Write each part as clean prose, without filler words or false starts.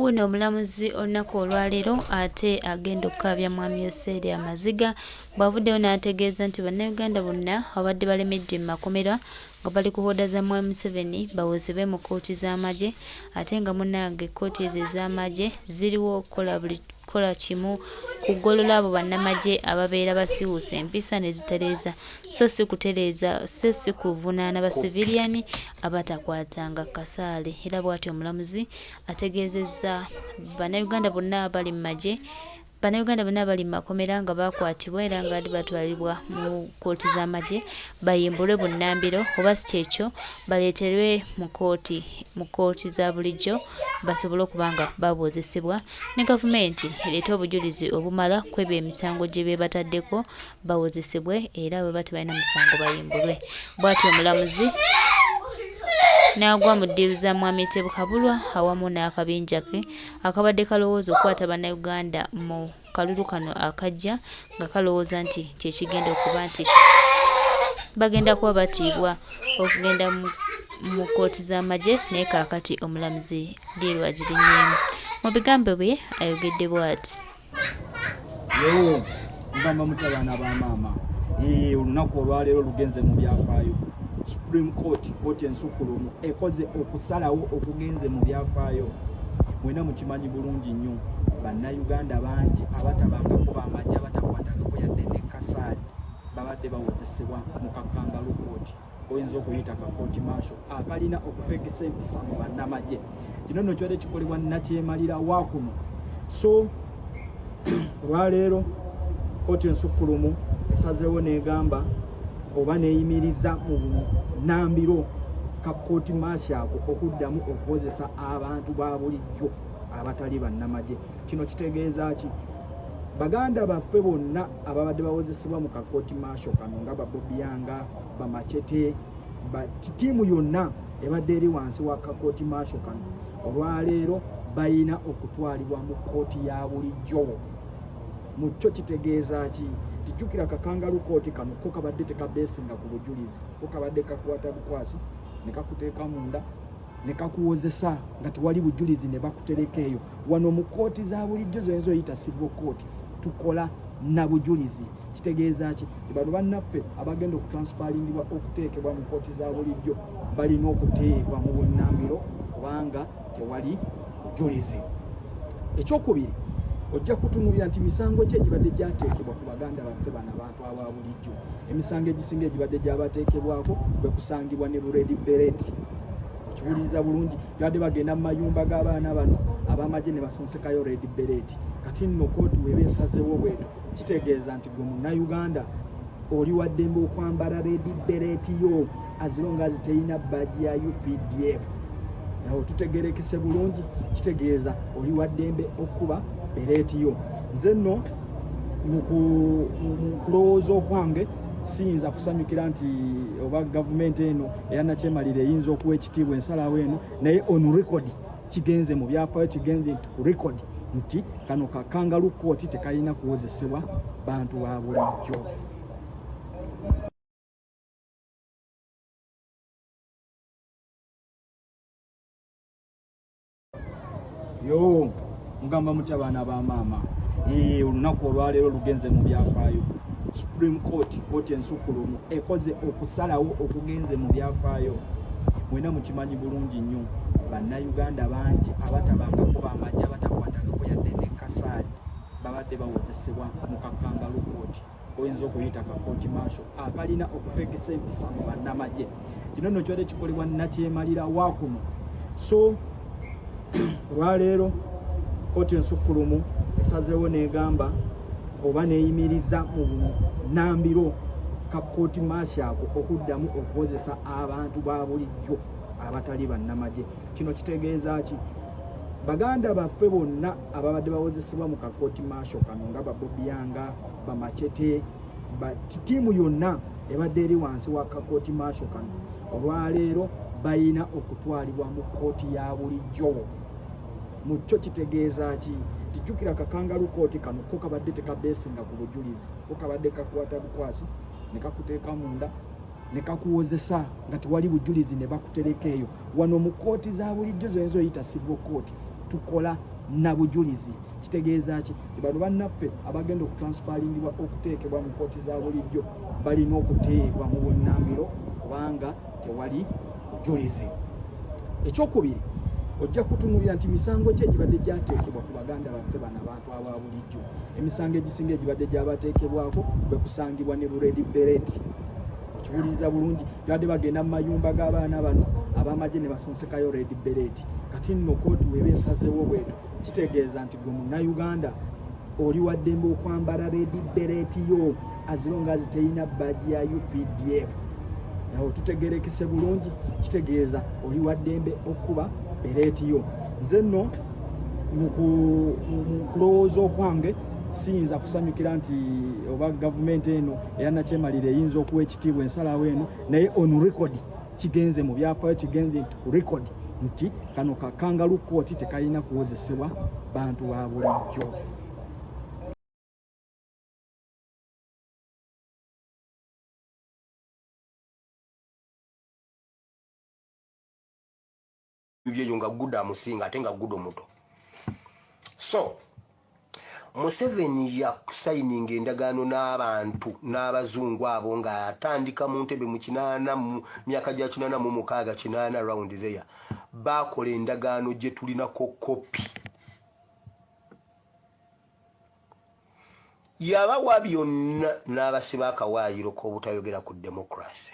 Ono omulamuzi olunaku olwaleero ate agenda okukabya mwami Yoseri amaziga bw'avuddeyo n'ategeeza nti bannayuganda bonna abadde balemedde mu makomera nga bali kuhoodaza mwami Museveni bawozebwe mu kkooti z'amagye ate nga munnange kkooti ezo ez'amagye ziriwo okukola kimu kuggolola abo bannamagye ababeera basiiwuusa empisa ne zitereeza so si kuvunaana basiviliani abatakwatanga kasaale. Era bw'atyo omulamuzi ategeezezza bannayuganda bonna abali mu magye bannayuganda bonna abali mu makomera nga bakwatibwa era nga batwalibwa mu kkooti z'amagye bayimbulwe bunnambiro oba si kyekyo baleeterwe mu kkooti za bulijjo basobole okuba nga babuuzisibwa ne gavumenti ereeta obujulizi obumala ku ebyo emisango gye beebataddeko bawuzisibwe era bwe bati balina musango bayimbulwe. Bw'atyo omulamuzi n'agwa mu ddiiru za mwami Tebukabulwa awamu n'akabinja ke akabadde kalowooza okukwata bannayuganda mu kalulu kano akajja nga kalowooza nti kyekigenda okuba nti bagenda kuba batiibwa okugenda mu kkooti z'amagye naye kaakati omulamuzi ddiiru agirinyeemu. Mu bigambo bye ayogedde bw'ati. Yewo mugamba mutabaana ba maama olunaku olwaleero lugenze mu byafaayo. Supreme Court kkooti ensukulumu ekoze okusalawo okugenze mu byafaayo. Mwena mukimanyi bulungi nnyo bannayuganda bangi abatabangako b'amagye abatakwatagako yadde ne kasaali babadde bawozesebwa mu kakangalu kooti oyinza okuyita kakooti maasho akalina okutegesa empisa mu bannamagye. Kino nno kyali kikolebwa nakyemalira waakuno. So olwaleero kkooti ensukulumu esazeewo n'egamba oba neeyimiriza mu nnambiro ka kkooti maasho ako okuddamu okukozesa abantu ba bulijjo abatali bannamagye. Kino kitegeeza ki? Baganda baffe bonna ababadde bawozesebwa mu kakooti maasho kano nga Babobiyanga, Bamachete, ttiimu yonna ebadde eri wansi wa kakooti maasho kano olwaleero bayina okutwalibwa mu kkooti ya bulijjo. Mu kyo kitegeeza ki? Tijjukira kakangalu kooti kano ko kabadde tekabeesinga ku bujulizi, ko kabadde kakwata bukwasi ne kakuteeka munda ne kakuwozesa nga tewali bujulizi ne bakutereka eyo. Wano mu kkooti za bulijjo zoyita civil court tukola na bujulizi. Kitegeeza ki? Bano bannaffe abagenda okutransferingibwa okuteekebwa mu kkooti za bulijjo balina okuteebwa mu bunnambiro kubanga tewali bujulizi. Ekyokubiri ojja kutunulira nti misango ki egibadde gyateekebwa ku baganda baffe bano abantu aba bulijjo. Emisango egisinga egibadde gyabateekebwako kwe kusangibwa ne Red Beret. Kiwuliriza bulungi gyabadde bagenda mu mayumba g'abaana bano ab'amagye ne basonsekayo Red Beret. Kati nno kooti weba esazeewo bweto kitegeeza nti gwe munnayuganda oli wa ddembe okwambala Red Beret yo as long as terina badge ya UPDF. Nawo tutegerekese bulungi kitegeeza oli wa ddembe okuba Beret yo. Nze nno mu kulowooza okwange siyinza kusanyukira nti oba gavumenti eno eyanakyemalira eyinza okuwa ekitiibwa ensalawo eno naye on record kigenze mu byafaayo kigenze ku record nti kano kakangalu kooti tekalina kuwozesebwa bantu ba bulijjo. Yo mugamba mutya baana ba maama olunaku olwaleero lugenze mu byafaayo. Supreme Court kkooti ensukulumu ekoze okusalawo okugenze mu byafaayo. Mwena mukimanyi bulungi nnyo bannayuganda bangi abatabangako b'amagye abatakwatagako yadde ne kasaali babadde bawozesebwa mu kakangalu kooti oyinza okuyita kakooti maasho akalina okutegesa empisa mu bannamagye. Kino nno kyali kikolebwa nakyemalira waakuno. So olwaleero kkooti ensukulumu esazeewo n'egamba oba neeyimiriza mu nnambiro ka kkooti maasho ako okuddamu okukozesa abantu ba bulijjo abatali bannamagye. Kino kitegeeza ki? Baganda baffe bonna ababadde bawozesebwa mu kakooti maasho kano nga Babobiyanga, Bamachete, ttiimu yonna ebadde eri wansi wa kakooti maasho kano olwaleero bayina okutwalibwa mu kkooti ya bulijjo. Mu kyo kitegeeza ki? Tijjukira kakangalu kooti kano ko kabadde tekabeesinga ku bujulizi, ko kabadde kakwata bukwasi ne kakuteeka munda ne kakuwozesa nga tewali bujulizi ne bakutereka eyo. Wano mu kkooti za bulijjo zoyita civil court tukola na bujulizi. Kitegeeza ki bano bannaffe abagenda okutransferingibwa okuteekebwa mu kooti za bulijjo balina okuteebwa mu bunnambiro kubanga tewali bujulizi. Ekyokubiri, ojja kutunuulira nti misango ki egibadde gyateekebwa ku baganda baffe bano abantu aba bulijjo. Emisango egisinga egibadde gyabateekebwako bwe kusangibwa ne Red Beret. Kiwuliriza bulungi, badde bagenda mu mayumba g'abaana bano ab'amagye ne basonsekayo Red Beret. Kati nno kooti weba esazeewo bweto kitegeeza nti gwe munnayuganda oli wa ddembe okwambala Red Beret yo as long as terina badge ya UPDF. Nawo tutegerekese bulungi, kitegeeza oli wa ddembe okuba beret yo. Nze nno mu kulowooza okwange siyinza kusanyukira nti oba gavumenti eno eyannakyemalira eyinza okuwa ekitiibwa ensalawo eno, naye on record kigenze mu byafaayo, kigenze ku record nti kano kakangalu kooti tekalina kuwozesebwa bantu ba bulijjo. Byeyo nga gudda amusinga ate nga gudda omuto. So Museveni ya signing endagaano n'abantu n'abazungu abo nga atandika mu Ntebe mu 8 mu myaka gya 86 around there. Bakola endagaano gye tulinako kopi. Yabawa byonna n'abasiba akawaayiro k'obutayogera ku democracy,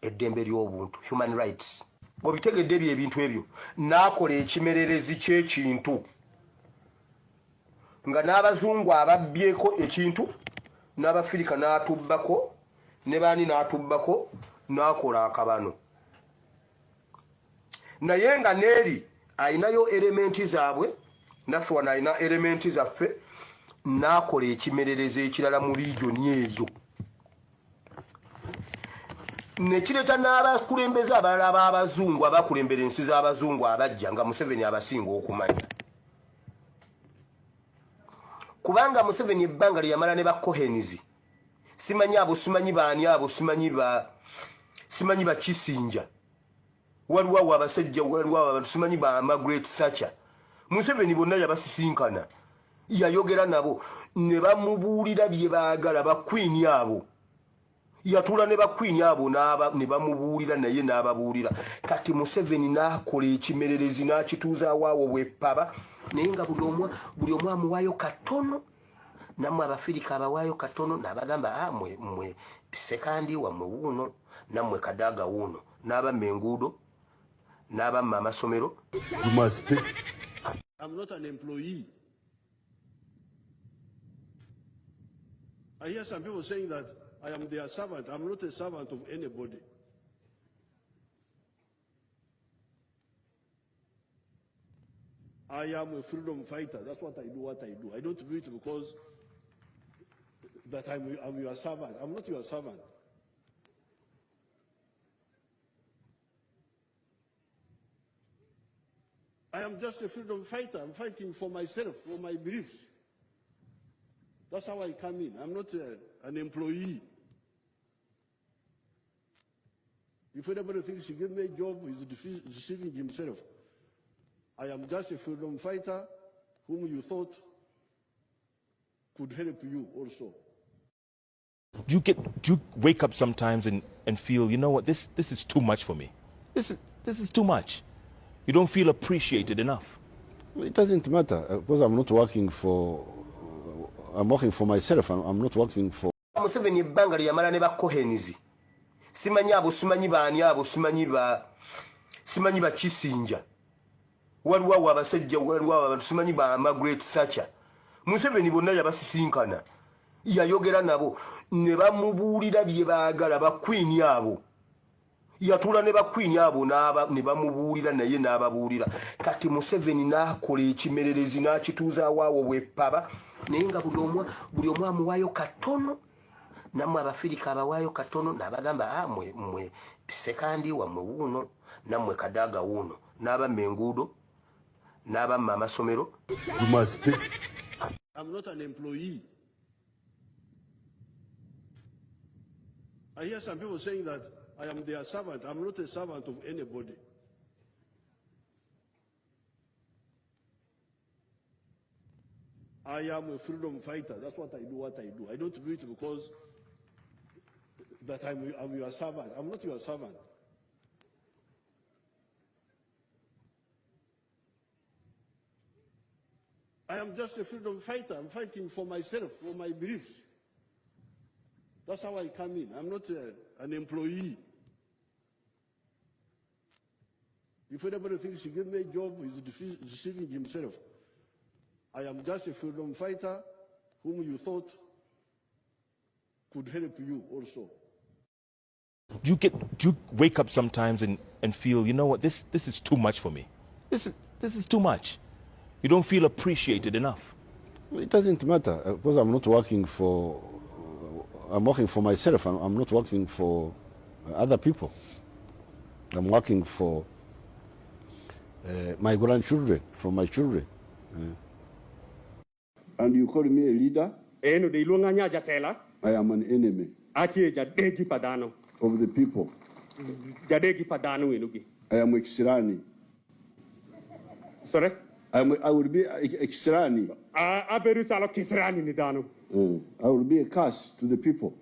eddembe ly'obuntu, human rights. Bobitegedde ebintu ebyo n'akola ekimererezi ky'ekintu nga n'abazungu ababbyeko ekintu n'Abafirika n'atubbako ne baani n'atubbako n'akola akabano. Naye nga neeri ayinayo elementi zaabwe naffe wano ayina elementi zaffe, n'akola ekimererezi ekirala mu regioni eyo. Nekireta n'abakulembeze abalala ab'abazungu abakulembera ensi z'abazungu abajja nga Museveni abasinga okumanya. Kubanga Museveni ebbanga lye yamala ne bakohenizi, simanyi abo, simanyi baani abo, simanyi ba Kisinja, waliwo awo abasajja, waliwo abantu simanyi ba Margaret Thatcher. Museveni bonna yabasisinkana, yayogera nabo ne bamubuulira bye baagala bakwini abo. Yatula ne bakwini abo ne bamubuulira naye n'ababuulira. Kati Museveni n'akola ekimererezi n'akituuza waawo bw'eppaba, naye nga buli omu amuwaayo katono, nammwe Abafirika abawaayo katono, n'abagamba mwe sekandi wammwe wuuno, nammwe Kadaaga wuuno, n'abamma enguudo, n'abamma amasomero. I'm not an employee. I hear some people saying that I am their servant. I'm not a servant of anybody. I am a freedom fighter. That's what I do. I don't do it because that I'm your servant. I'm not your servant. I am just a freedom fighter. I'm fighting for myself, for my beliefs. That's how I come in. I'm not an employee. If anybody thinks he gave me a job, he's deceiving himself. I am just a freedom fighter whom you thought could help you also. Do you wake up sometimes and feel, you know what, this is too much for me? This is too much. You don't feel appreciated enough. It doesn't matter because I'm not working for. I'm working for myself. I'm not working for. Museveni ebbanga lye yamala ne bakohenizi, simanyi abo, simanyi baani abo, simanyi ba Kisinja, waliwo awo abasajja, waliwo abantu simanyi ba Margaret Thatcher. Museveni bonna yabasisinkana, yayogera nabo ne bamubuulira bye baagala bakwini abo. Yatula ne bakwini abo ne bamubuulira naye n'ababuulira. Kati Museveni n'akola ekimererezi n'akituuza waawo bw'eppaba, naye nga buli omu amuwaayo katono, nammwe Abafirika abawaayo katono, n'abagamba mwe sekandi wammwe wuuno, nammwe Kadaaga wuuno, n'abamma enguudo, n'abamma amasomero. I'm not an employee. I hear some people saying that I am their servant. I'm not a servant of anybody. I am a freedom fighter. That's what I do. I don't do it because that I'm your servant. I'm not your servant. I am just a freedom fighter. I'm fighting for myself, for my beliefs. That's how I come in. I'm not an employee. If anybody thinks he gave me a job, he's deceiving himself. I am just a freedom fighter whom you thought could help you also. Do you wake up sometimes and feel, you know what, this is too much for me. This is too much. You don't feel appreciated enough. It doesn't matter because I'm not working for. I'm working for myself. I'm not working for other people. I'm working for my grandchildren, for my children. And you call me a leader? I am an enemy of the people. I am Exirani. Sorry? I will be Exirani. I will be a curse to the people.